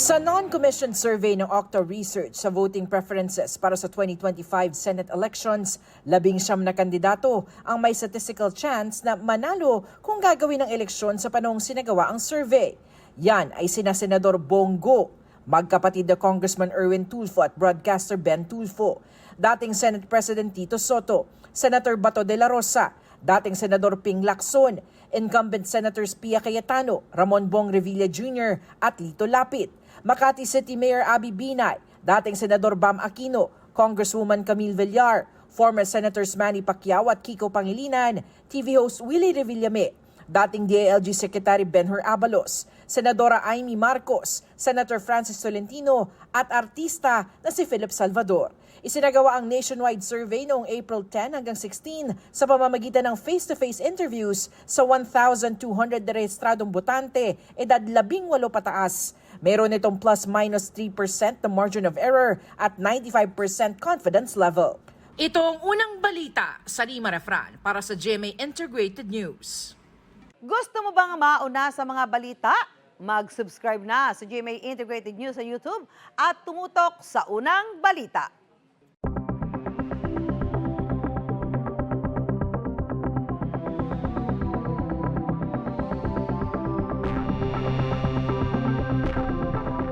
Sa non-commissioned survey ng Octa Research sa voting preferences para sa 2025 Senate elections, 19 na kandidato ang may statistical chance na manalo kung gagawin ang eleksyon sa panahong sinagawa ang survey. Yan ay sina Senador Bongo, magkapatid na Congressman Erwin Tulfo at broadcaster Ben Tulfo, dating Senate President Tito Soto, Senator Bato de la Rosa, dating Senador Ping Lacson, incumbent Senators Pia Cayetano, Ramon Bong Revilla Jr. at Lito Lapid, Makati City Mayor Abby Binay, dating Senador Bam Aquino, Congresswoman Camille Villar, former Senators Manny Pacquiao at Kiko Pangilinan, TV host Willie Revillame, dating DILG Secretary Benhur Abalos, Senadora Amy Marcos, Senator Francis Tolentino at artista na si Philip Salvador. Isinagawa ang nationwide survey noong April 10 hanggang 16 sa pamamagitan ng face-to-face interviews sa 1,200 rehistradong botante, edad 18 pataas. Meron itong plus-minus 3% na margin of error at 95% confidence level. Ito ang unang balita sa Lima Refran para sa GMA Integrated News. Gusto mo bang mauna sa mga balita? Mag-subscribe na sa GMA Integrated News sa YouTube at tumutok sa unang balita.